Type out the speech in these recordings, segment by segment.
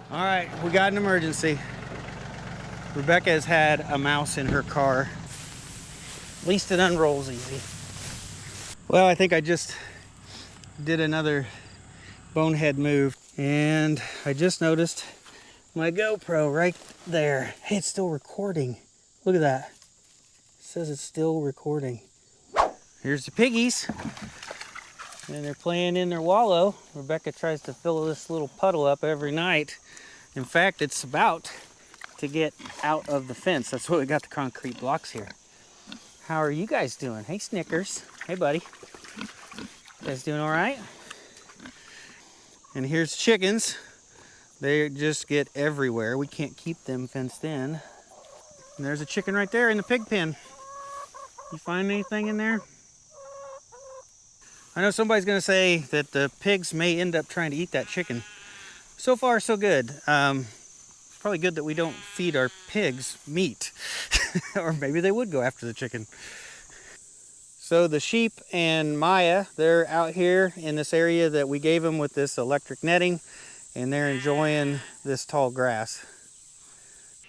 All right, we got an emergency. Rebecca has had a mouse in her car. At least it unrolls easy. Well, I think I just did another bonehead move, and I just noticed my GoPro right there. Hey, it's still recording. Look at that. It says it's still recording. Here's the piggies, and they're playing in their wallow. Rebecca tries to fill this little puddle up every night. In fact, it's about to get out of the fence. That's why we got the concrete blocks here. How are you guys doing? Hey, Snickers. Hey, buddy. You guys doing all right? And here's chickens. They just get everywhere. We can't keep them fenced in. And there's a chicken right there in the pig pen. You find anything in there? I know somebody's gonna say that the pigs may end up trying to eat that chicken. So far, so good. It's probably good that we don't feed our pigs meat. Or maybe they would go after the chicken. So the sheep and Maya, they're out here in this area that we gave them with this electric netting, and they're enjoying this tall grass.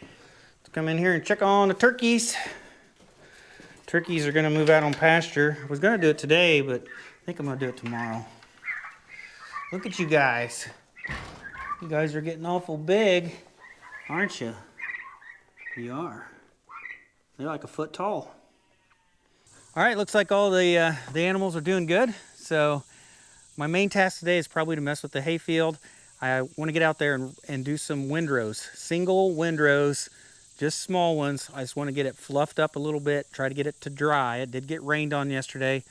Let's come in here and check on the turkeys. Turkeys are gonna move out on pasture. I was gonna do it today, but I think I'm gonna do it tomorrow. Look at you guys. You guys are getting awful big, aren't you? You are. They're like a foot tall. All right, looks like all the animals are doing good. So my main task today is probably to mess with the hayfield. I want to get out there and do some windrows, single windrows, just small ones. I just want to get it fluffed up a little bit, try to get it to dry. It did get rained on yesterday.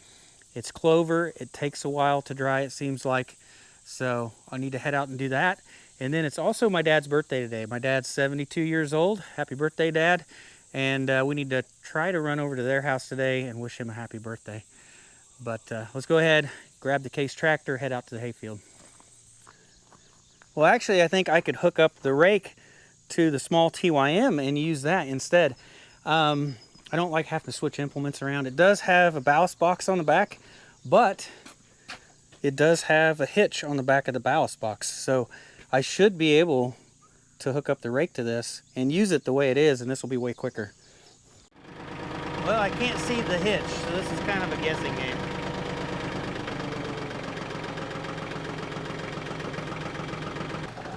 It's clover. It takes a while to dry, it seems like. So I need to head out and do that. And then it's also my dad's birthday today. My dad's 72 years old. Happy birthday, Dad. And we need to try to run over to their house today and wish him a happy birthday. But let's go ahead, grab the Case tractor, head out to the hayfield. Well, actually, I think I could hook up the rake to the small TYM and use that instead. I don't like having to switch implements around. It does have a ballast box on the back, but it does have a hitch on the back of the ballast box. So I should be able to hook up the rake to this and use it the way it is, and this will be way quicker. Well, I can't see the hitch, so this is kind of a guessing game.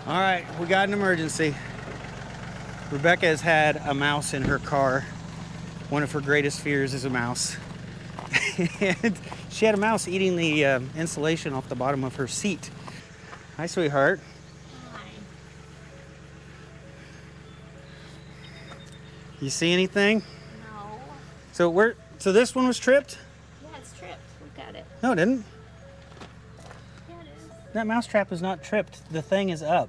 All right, we got an emergency. Rebecca has had a mouse in her car. One of her greatest fears is a mouse. And she had a mouse eating the insulation off the bottom of her seat. Hi, sweetheart. You see anything? No. So this one was tripped? Yeah, it's tripped. Look at it. No, it didn't. Yeah, it is. That mouse trap is not tripped. The thing is up.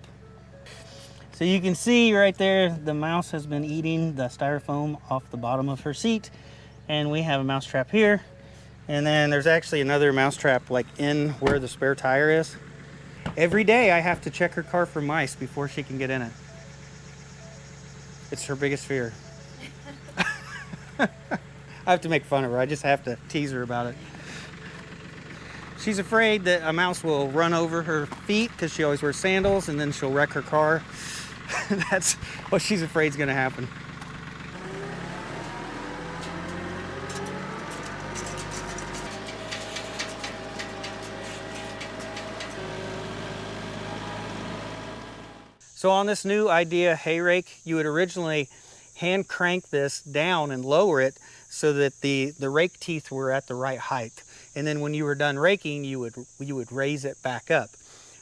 So you can see right there, the mouse has been eating the styrofoam off the bottom of her seat. And we have a mouse trap here. And then there's actually another mouse trap like in where the spare tire is. Every day I have to check her car for mice before she can get in it. It's her biggest fear. I have to make fun of her. I just have to tease her about it. She's afraid that a mouse will run over her feet because she always wears sandals, and then she'll wreck her car. That's what she's afraid is going to happen. So on this new idea hay rake, you would originally hand crank this down and lower it so that the rake teeth were at the right height. And then when you were done raking, you would raise it back up.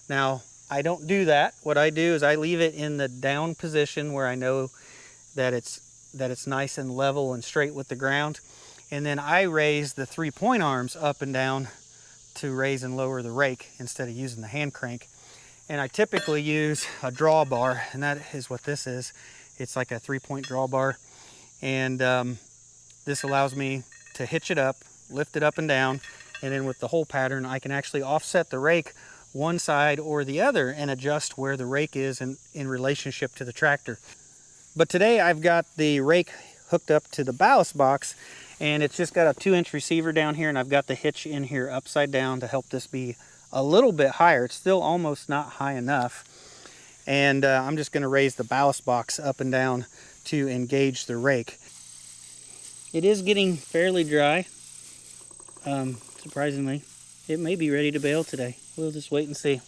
Now, I don't do that. What I do is I leave it in the down position where I know that it's nice and level and straight with the ground. And then I raise the 3-point arms up and down to raise and lower the rake instead of using the hand crank. And I typically use a drawbar, and that is what this is. It's like a 3-point drawbar. And this allows me to hitch it up, lift it up and down, and then with the hole pattern, I can actually offset the rake one side or the other and adjust where the rake is in relationship to the tractor. But today I've got the rake hooked up to the ballast box, and it's just got a 2-inch receiver down here, and I've got the hitch in here upside down to help this be a little bit higher. It's still almost not high enough. and I'm just going to raise the ballast box up and down to engage the rake. It is getting fairly dry, surprisingly. It may be ready to bale today. We'll just wait and see.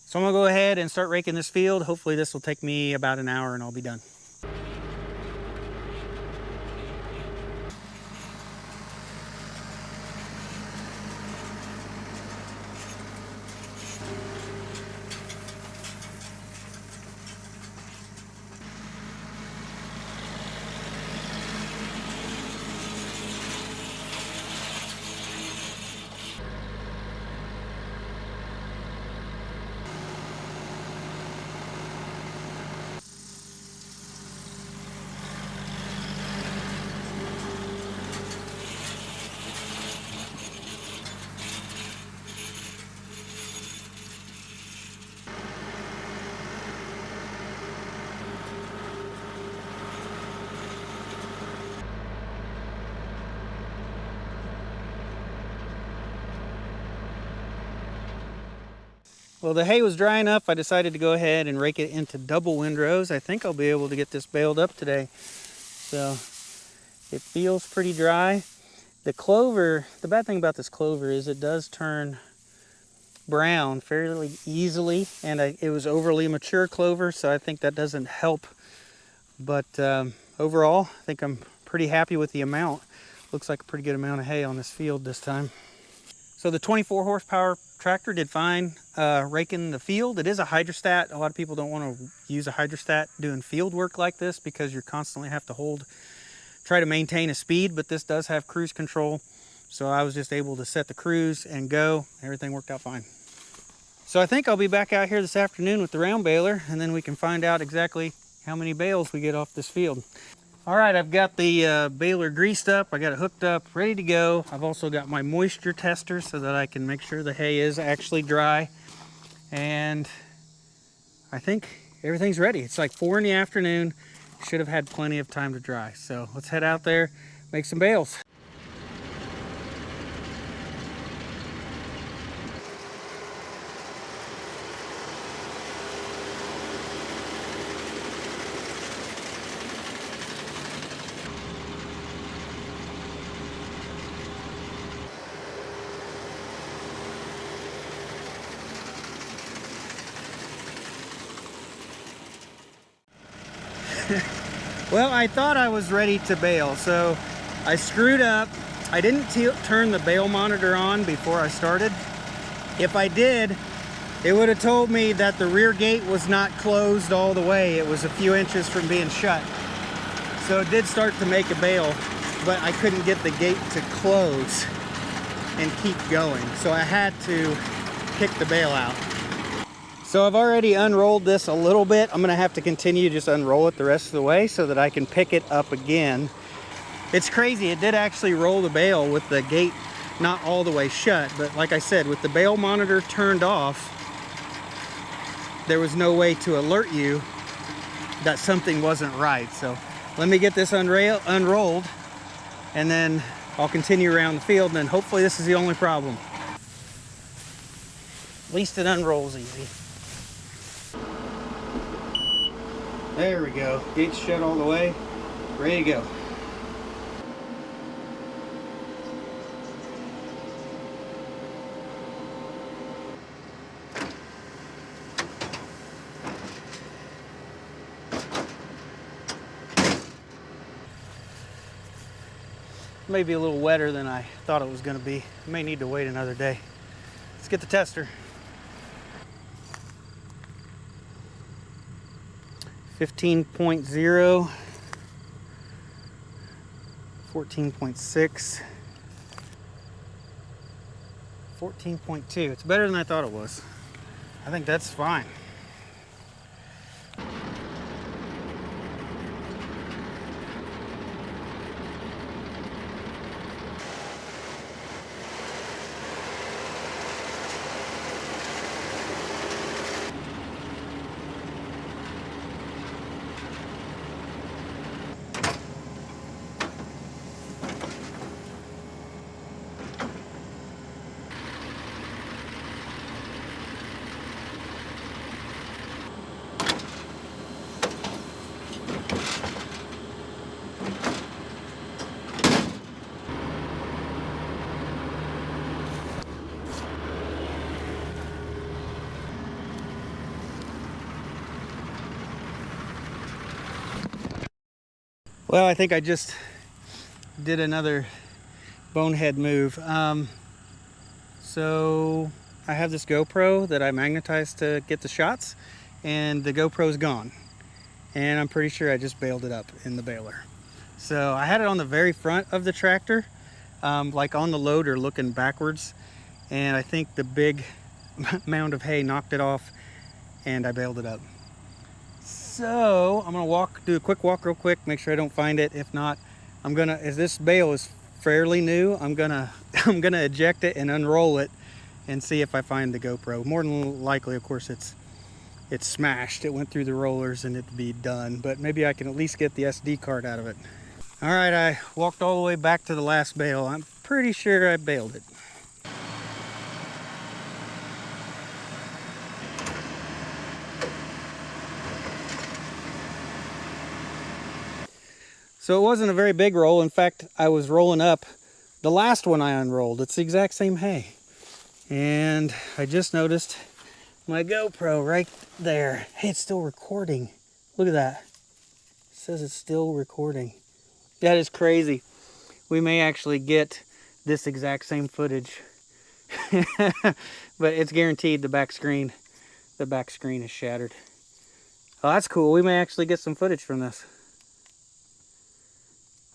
So I'm going to go ahead and start raking this field. Hopefully this will take me about an hour and I'll be done. Well, the hay was dry enough, I decided to go ahead and rake it into double windrows. I think I'll be able to get this baled up today. So it feels pretty dry. The clover, the bad thing about this clover is it does turn brown fairly easily, and it was overly mature clover, so I think that doesn't help. But overall, I think I'm pretty happy with the amount. Looks like a pretty good amount of hay on this field this time. So the 24 horsepower tractor did fine raking the field. It is a hydrostat. A lot of people don't want to use a hydrostat doing field work like this because you constantly have to try to maintain a speed, but this does have cruise control. So I was just able to set the cruise and go. Everything worked out fine. So I think I'll be back out here this afternoon with the round baler, and then we can find out exactly how many bales we get off this field. All right, I've got the baler greased up. I got it hooked up, ready to go. I've also got my moisture tester so that I can make sure the hay is actually dry. And I think everything's ready. It's like 4 in the afternoon. Should have had plenty of time to dry. So let's head out there, make some bales. Well, I thought I was ready to bale, so I screwed up. I didn't turn the bale monitor on before I started. If I did, it would have told me that the rear gate was not closed all the way. It was a few inches from being shut. So it did start to make a bale, but I couldn't get the gate to close and keep going. So I had to kick the bale out. So I've already unrolled this a little bit. I'm gonna have to continue to just unroll it the rest of the way so that I can pick it up again. It's crazy, it did actually roll the bale with the gate not all the way shut, but like I said, with the bale monitor turned off, there was no way to alert you that something wasn't right. So let me get this unrolled, and then I'll continue around the field, and then hopefully this is the only problem. At least it unrolls easy. There we go. Gate's shut all the way. Ready to go. Maybe a little wetter than I thought it was going to be. I may need to wait another day. Let's get the tester. 15.0, 14.6, 14.2. It's better than I thought it was. I think that's fine. Well, I think I just did another bonehead move. So I have this GoPro that I magnetized to get the shots, and the GoPro's gone. And I'm pretty sure I just bailed it up in the baler. So I had it on the very front of the tractor, like on the loader looking backwards. And I think the big mound of hay knocked it off and I bailed it up. So I'm gonna do a quick walk real quick, make sure I don't find it. If not, as this bale is fairly new, I'm gonna eject it and unroll it and see if I find the GoPro. More than likely, of course, it's smashed. It went through the rollers and it'd be done, but maybe I can at least get the SD card out of it. All right, I walked all the way back to the last bale. I'm pretty sure I bailed it. So it wasn't a very big roll. In fact, I was rolling up the last one I unrolled. It's the exact same hay. And I just noticed my GoPro right there. Hey, it's still recording. Look at that. It says it's still recording. That is crazy. We may actually get this exact same footage. But it's guaranteed the back screen is shattered. Oh, that's cool. We may actually get some footage from this.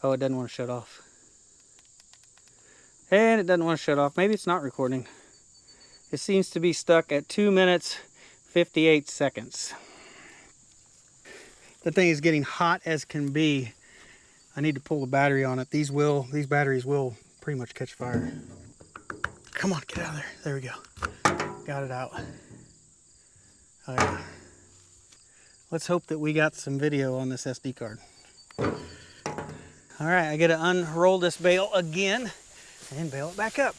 Oh, it doesn't want to shut off. And it doesn't want to shut off. Maybe it's not recording. It seems to be stuck at 2 minutes, 58 seconds. The thing is getting hot as can be. I need to pull the battery on it. These batteries will pretty much catch fire. Come on, get out of there. There we go. Got it out. Oh yeah. Let's hope that we got some video on this SD card. All right, I gotta unroll this bale again and bail it back up.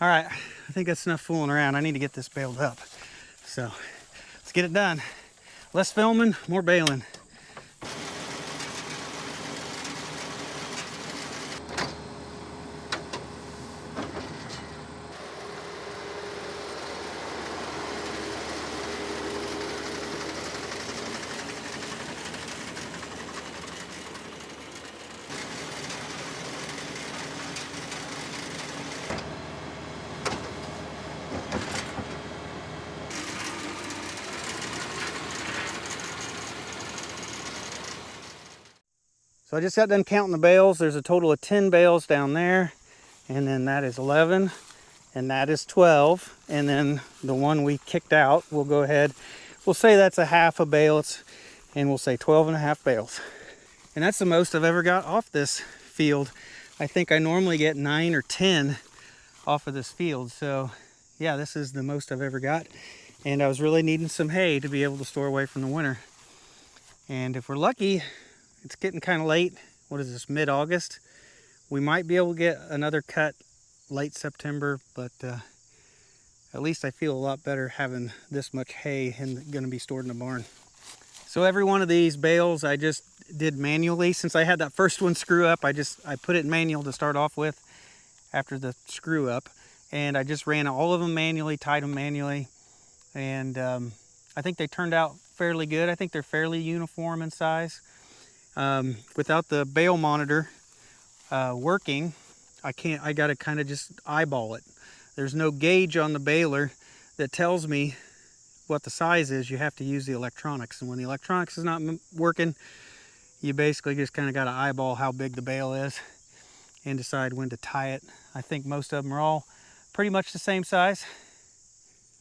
All right, I think that's enough fooling around. I need to get this baled up. So let's get it done. Less filming, more baling. So I just got done counting the bales. There's a total of 10 bales down there, and then that is 11, and that is 12, and then the one we kicked out, we'll go ahead, we'll say that's a half a bale, and we'll say 12 and a half bales. And that's the most I've ever got off this field. I think I normally get 9 or 10 off of this field, so yeah, this is the most I've ever got. And I was really needing some hay to be able to store away from the winter. And if we're lucky, it's getting kind of late. What is this, mid-August? We might be able to get another cut late September, but at least I feel a lot better having this much hay and going to be stored in the barn. So every one of these bales I just did manually. Since I had that first one screw up, I put it in manual to start off with after the screw up. And I just ran all of them manually, tied them manually. And I think they turned out fairly good. I think they're fairly uniform in size. Without the bale monitor working, I gotta kind of just eyeball it. There's no gauge on the baler that tells me what the size is. You have to use the electronics, and when the electronics is not working, you basically just kind of got to eyeball how big the bale is and decide when to tie it. I think most of them are all pretty much the same size.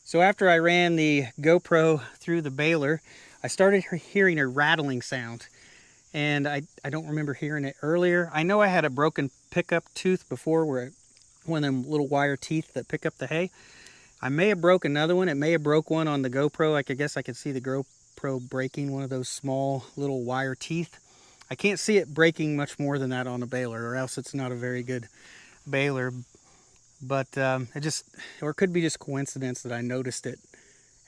So after I ran the GoPro through the baler, I started hearing a rattling sound. And I don't remember hearing it earlier. I know I had a broken pickup tooth before, where one of them little wire teeth that pick up the hay. I may have broke another one. It may have broke one on the GoPro. I guess I could see the GoPro breaking one of those small little wire teeth. I can't see it breaking much more than that on a baler, or else it's not a very good baler. But or it could be just coincidence that I noticed it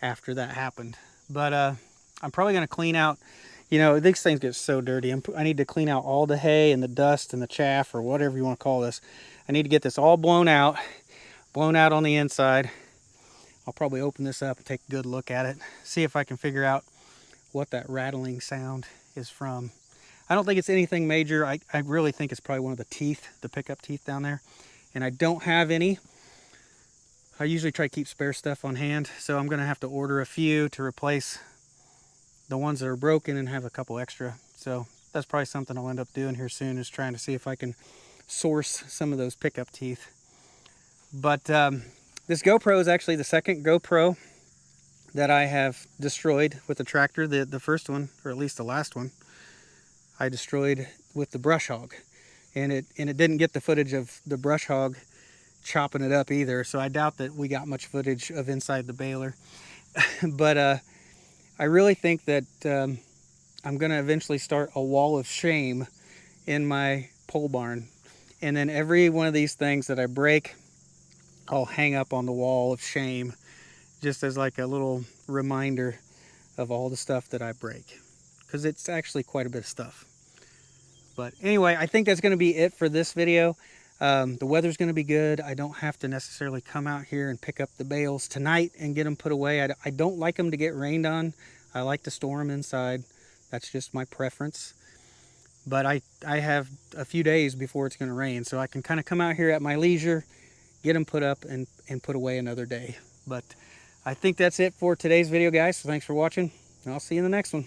after that happened. But I'm probably going to clean out, you know, these things get so dirty. I need to clean out all the hay and the dust and the chaff, or whatever you want to call this. I need to get this all blown out on the inside. I'll probably open this up and take a good look at it, see if I can figure out what that rattling sound is from. I don't think it's anything major. I really think it's probably one of the teeth, the pickup teeth down there. And I don't have any. I usually try to keep spare stuff on hand, so I'm going to have to order a few to replace the ones that are broken and have a couple extra. So that's probably something I'll end up doing here soon, is trying to see if I can source some of those pickup teeth. But this GoPro is actually the second GoPro that I have destroyed with the tractor. The first one, or at least the last one, I destroyed with the brush hog. And it didn't get the footage of the brush hog chopping it up either, so I doubt that we got much footage of inside the baler. But I really think that I'm going to eventually start a wall of shame in my pole barn. And then every one of these things that I break, I'll hang up on the wall of shame, just as like a little reminder of all the stuff that I break. Because it's actually quite a bit of stuff. But anyway, I think that's going to be it for this video. The weather's going to be good. I don't have to necessarily come out here and pick up the bales tonight and get them put away. I don't like them to get rained on. I like to store them inside. That's just my preference. But I have a few days before it's going to rain, so I can kind of come out here at my leisure, get them put up and put away another day. But I think that's it for today's video, guys. So thanks for watching, and I'll see you in the next one.